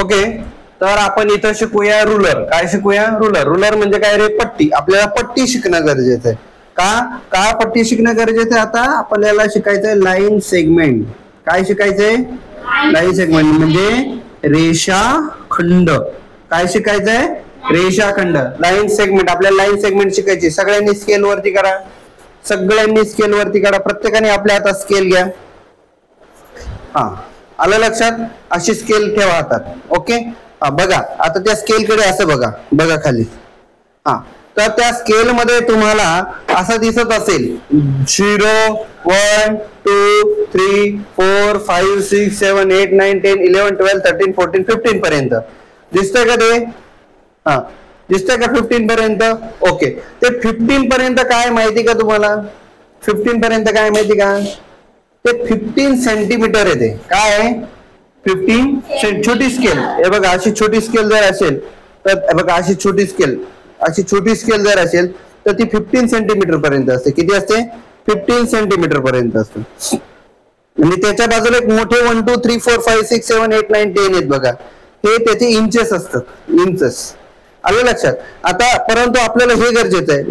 Okay, तर आपण इथं शिकूया रुलर. काय शिकूया? रुलर. रुलर म्हणजे काय रे? पट्टी. आपल्याला पट्टी शिकणं गरजेचं आहे. का पट्टी शिकणं गरजेचं आहे? आता आपल्याला शिकायचंय लाईन सेगमेंट. काय शिकायचंय? लाईन सेगमेंट म्हणजे रेषाखंड. काय शिकायचंय? रेषाखंड. Line segment. आपल्याला लाईन सेगमेंट शिकायची. सगळ्यांनी स्केल वरती करा. सगळ्यांनी स्केल वरती करा. प्रत्येकाने आपल्या हातात स्केल घ्या. हा, आलं लक्षात? अशी स्केल ठेवा हातात. ओके, हा बघा आता त्या स्केल कडे असं बघा खाली. हा, तर त्या स्केल मध्ये तुम्हाला असं दिसत असेल 0 1 2 3 4 5 6 7 8 9 10 11 12 13 14 15 पर्यंत दिसतंय का ते? हा, दिसतंय का 15 पर्यंत? ओके, ते 15 पर्यंत काय माहिती का तुम्हाला? 15 पर्यंत काय माहिती का? ते 15 सेंटीमीटर आहे. ते काय आहे? 15. छोटी स्केल. हे बघा, अशी छोटी स्केल जर असेल तर बघा, अशी छोटी स्केल जर असेल तर ती 15 सेंटीमीटर पर्यंत असते. किती असते? 15 सेंटीमीटर पर्यंत असते. म्हणजे त्याच्या बाजूला एक मोठे 1 2 3 4 5 6 7 8 9 10 आहेत बघा, हे त्याचे इंचेस असतात. इंचेस. आलं लक्षात? आता परंतु आपल्याला हे गरजेचं आहे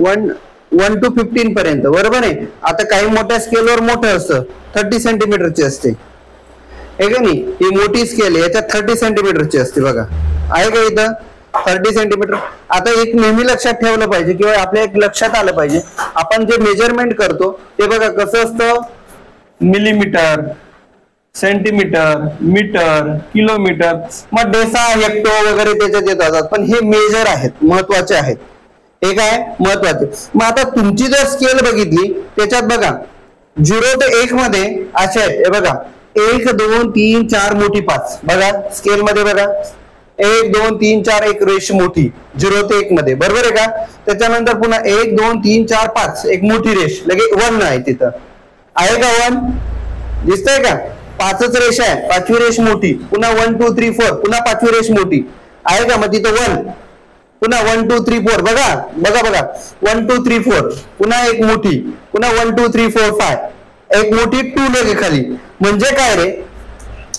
1 to 15 पर्यंत. बरोबर आहे? आता काही मोठ्या स्केलवर मोठं असतं, 30 सेंटीमीटरची असते, हे का नाही? ही मोठी स्केल आहे, याच्यात 30 सेंटीमीटरची असते बघा. आहे का इथं 30 सेंटीमीटर? आता एक नेहमी लक्षात ठेवलं पाहिजे किंवा आपल्या एक लक्षात आलं पाहिजे, आपण जे मेजरमेंट करतो ते बघा कसं असतं. मिलीमीटर, सेंटीमीटर, मीटर, किलोमीटर, मग डेसा, हेक्टो वगैरे त्याच्यात येत असतात. पण हे मेजर आहेत, महत्वाचे आहेत. हे काय महत्वाचे? मग आता तुमची जर स्केल बघितली त्याच्यात बघा 0 ते 1 मध्ये असे आहेत. हे बघा 1 2 3 4 मोठी 5. बघा स्केल मध्ये बघा 1 2 3 4 एक रेष मोठी 0 ते 1 मध्ये. बरोबर आहे का? त्याच्यानंतर पुन्हा 1 2 3 4 5 एक मोठी रेष, लगे 1 आहे तिथं. आहे का 1? दिसतंय का? 5च रेष आहे, 5वी रेष मोठी, पुन्हा 1 2 3 4 पुन्हा 5वी रेष मोठी. आहे का? मग तिथं 1, पुन्हा 1 2 3 4 बघा 1 2 3 4 पुन्हा एक मोठी, पुन्हा 1 2 3 4 5 एक मोठी 2 लगे खाली. म्हणजे काय रे?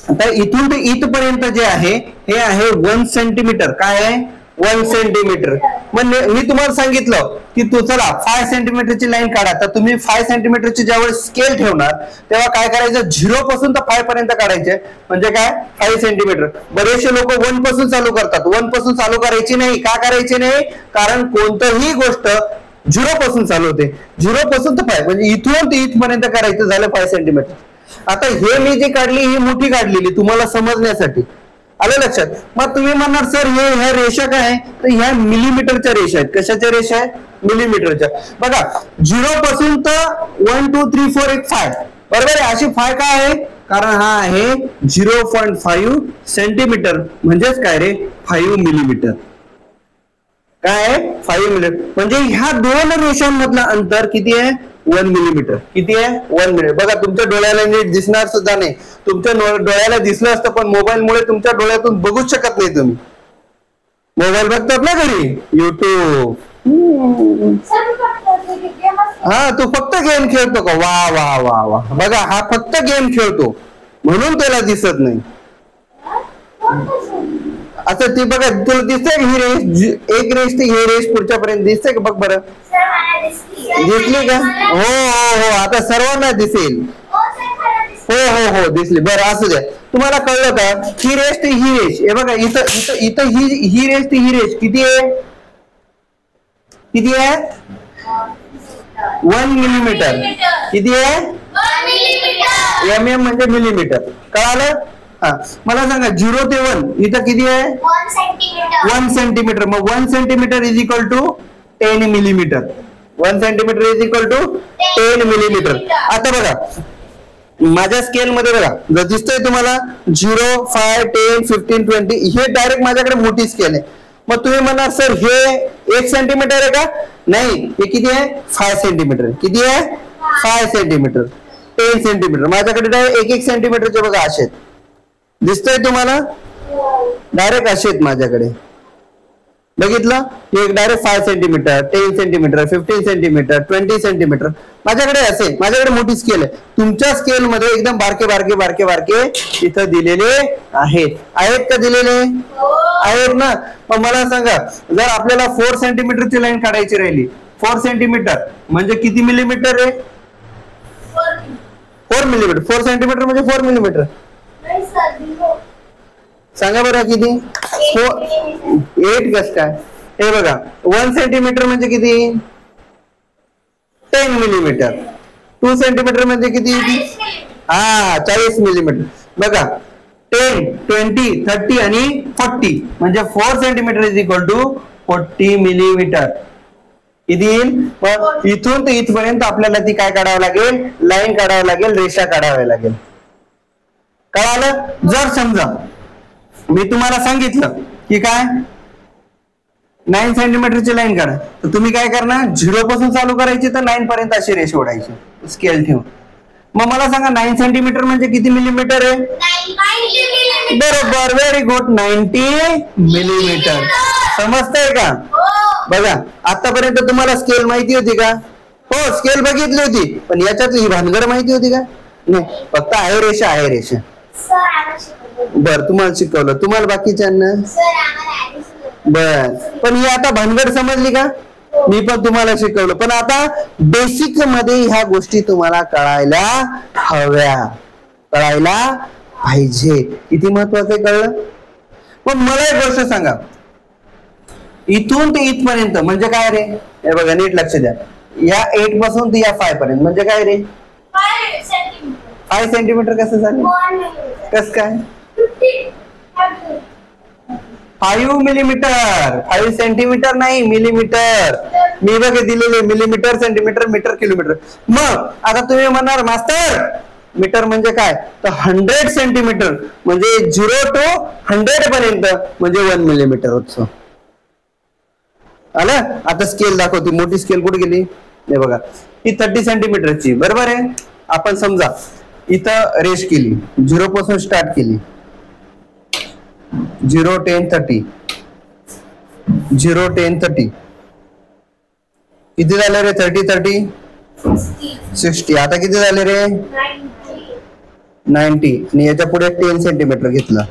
आता इथून ते इथपर्यंत जे आहे हे आहे 1 सेंटीमीटर. काय आहे? 1 सेंटीमीटर. मग मी तुम्हाला सांगितलं की तू चला 5 सेंटीमीटरची लाईन काढा. तर तुम्ही 5 सेंटीमीटरची ज्यावेळेस स्केल ठेवणार तेव्हा काय करायचं? 0 पासून तर 5 पर्यंत काढायचे. म्हणजे काय? 5 सेंटीमीटर. बरेचसे लोक 1 पासून चालू करतात. 1 पासून चालू करायची नाही. का करायची नाही? कारण कोणतीही गोष्ट 0 पासून चालू होते. 0 पासून तर 5 म्हणजे इथून ते इथपर्यंत करायचं झालं 5 सेंटीमीटर. आता हे मी जी काढली ही मोठी काढलेली तुम्हाला समजण्यासाठी. आलं लक्षात? मग तुम्ही म्हणणार सर ह्या रेषा काय आहे? तर ह्या मिलीमीटरच्या रेषा आहेत. कशाच्या रेषा आहेत? मिलीमीटरच्या. बघा 0 पासून तर 1 2 3 4 एक 5. बरोबर आहे? अशी 5 काय आहे? कारण हा आहे 0.5 सेंटीमीटर. म्हणजेच काय रे? 5 मिलीमीटर. काय आहे? 5 मिलीमीटर. म्हणजे ह्या दोन रेषांमधलं अंतर किती आहे? 1 मिलीमीटर. किती आहे? 1 मिलीमीटर. बघा तुमच्या डोळ्याला नीट दिसणार सुद्धा नाही. तुमच्या डोळ्याला दिसलं असतं पण मोबाईल मुळे तुमच्या डोळ्यातून बघूच शकत नाही. तुम्ही मोबाईल बघतात ना घरी, युट्यूब. हा, तू फक्त गेम खेळतो का? वा वा वा वा. बघा हा फक्त गेम खेळतो म्हणून त्याला दिसत नाही. आता ती बघा तुला दिसतंय का ही रेष? एक रेष ती ही रेष पुढच्या पर्यंत दिसतंय का? बघ बरं. दिसली का? हो हो हो, आता सर्वांना दिसेल. हो हो हो दिसली. बरं असू द्या. तुम्हाला कळलं का? ही रेष ती ही रेष. हे बघा इथं इथं ही रेष ती ही रेष किती आहे? किती आहे? 1 मिलीमीटर. किती आहे? 1 मिलीमीटर. MM म्हणजे मिलीमीटर. कळालं? हा, मला सांगा 0 ते 1 इथं किती आहे? 1 सेंटीमीटर. 1 सेंटीमीटर. मग 1 centimetre is equal to 10 millimetre. 1 centimetre is equal to 10 millimetre. आता बघा माझ्या स्केल मध्ये बघा जर दिसतंय तुम्हाला 0 5 10 15 20 हे डायरेक्ट माझ्याकडे मोठी स्केल आहे. मग तुम्ही म्हणणार सर हे 1 सेंटीमीटर आहे का? नाही, हे किती आहे? 5 सेंटीमीटर. किती आहे? 5 सेंटीमीटर. 10 सेंटीमीटर. माझ्याकडे डायरेक्ट 1 सेंटीमीटरचे बघा असे दिसतंय तुम्हाला? डायरेक्ट असे आहेत माझ्याकडे. बघितलं, एक direct 5 centimetre, 10 centimetre, 15 centimetre, 20 centimetre. माझ्याकडे असे, माझ्याकडे मोठी स्केल आहे. तुमच्या स्केल मध्ये एकदम बारके बारके बारके बारके इथं दिलेले आहेत का दिलेले आहेत ना. मग मला सांगा, जर आपल्याला 4 सेंटीमीटरची लाईन काढायची राहिली, 4 सेंटीमीटर म्हणजे किती मिलीमीटर आहे? 4 मिलीमीटर. 4 सेंटीमीटर म्हणजे 4 मिलीमीटर. सांगा बरं किती? 8 कस काय? हे बघा, 1 सेंटीमीटर म्हणजे किती? 10 मिलीमीटर. 2 सेंटीमीटर म्हणजे किती? 40 मिलीमीटर. बघा, 10, 20, 30 आणि 40 म्हणजे 4 centimetre is equal to 40 millimetre. किती येईल? मग इथून ते इथपर्यंत आपल्याला ती काय काढावं लागेल? लाईन काढावं लागेल, रेषा काढावी लागेल. कळालं? जर समजा मी तुम्हाला सांगितलं की काय 9 सेंटीमीटरची लाईन काढा, तर तुम्ही काय करणार? 0 पासून चालू करायची तर 9 पर्यंत अशी रेष ओढायची स्केल ठेवून. मग मला सांगा 9 सेंटीमीटर म्हणजे किती मिलीमीटर आहे? बरोबर, व्हेरी गुड, 90 मिलीमीटर. समजतंय का? बघा, आतापर्यंत तुम्हाला स्केल माहिती होती का? हो, स्केल बघितली होती, पण याच्यातली ही भानगड माहिती होती का? नाही, फक्त आहे रेषा, आहे रेषा. बर, तुम्हाला शिकवलं, तुम्हाला बाकीच्यांना बर. पण ही आता भानगड समजली का? मी पण तुम्हाला शिकवलं, पण आता बेसिक मध्ये ह्या गोष्टी तुम्हाला कळायला हव्या, कळायला पाहिजे. किती महत्वाचं कळलं? पण मला एक गोष्ट सांगा, इथून ते इथपर्यंत म्हणजे काय रे? हे बघा, नीट लक्ष द्या. या 8 पासून ते या 5 पर्यंत म्हणजे काय रे? 5 सेंटीमीटर. कसं झालं? कस काय? 5 मिलीमीटर. 5 सेंटीमीटर नाही, मिलीमीटर. मी बघा दिलेले मिलीमीटर, सेंटीमीटर, मीटर, किलोमीटर. मग आता तुम्ही म्हणणार मास्तर मीटर म्हणजे काय? तर 100 सेंटीमीटर म्हणजे 0 to 100 पर्यंत म्हणजे 1 मिलीमीटर होतं. आलं? आता स्केल दाखवते. मोठी स्केल कुठे गेली? हे बघा, ही 30 सेंटीमीटरची, बरोबर आहे. आपण समजा इथं रेष केली, 0 पासून स्टार्ट केली, 0, 10, 30, 0, 10, 30. किती झाले रे? 30, 30, 60. आता किती झाले रे? 90. आणि याच्या पुढे 10 सेंटीमीटर घेतलं.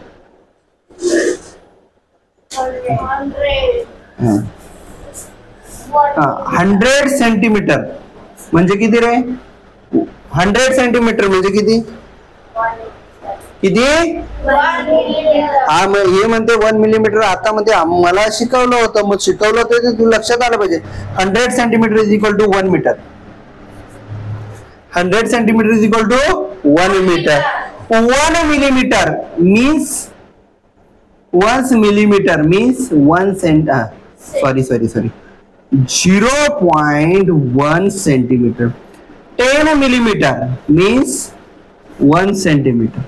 100 सेंटीमीटर म्हणजे किती रे? 100 सेंटीमीटर म्हणजे किती? किती? हा, मग हे म्हणते 1 मिलीमीटर. आता मध्ये मला शिकवलं होतं, मग शिकवलं होतं तू लक्षात आलं पाहिजे. 100 centimetre is equal to 1 metre. 100 centimetre is equal to 1 metre. 1 millimetre means 1 millimetre means 1 cent. Sorry 0.1 centimetre. 10 millimetre means 1 centimetre.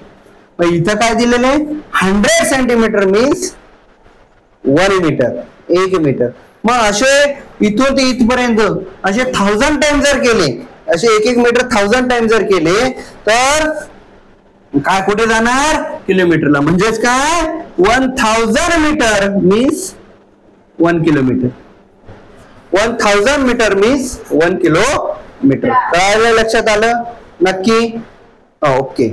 मग इथं काय दिलेलं आहे? 100 सेंटीमीटर मीन्स 1 मीटर, 1 मीटर. मग असे इथून ते इथपर्यंत असे 1000 टाइम जर केले, असे 1 मीटर 1000 टाइम जर केले तर काय कुठे जाणार? किलोमीटरला. म्हणजेच काय? 1000 metre means 1 kilometre. 1000 metre means 1 kilometre. काय लक्षात आलं? नक्की? ओके.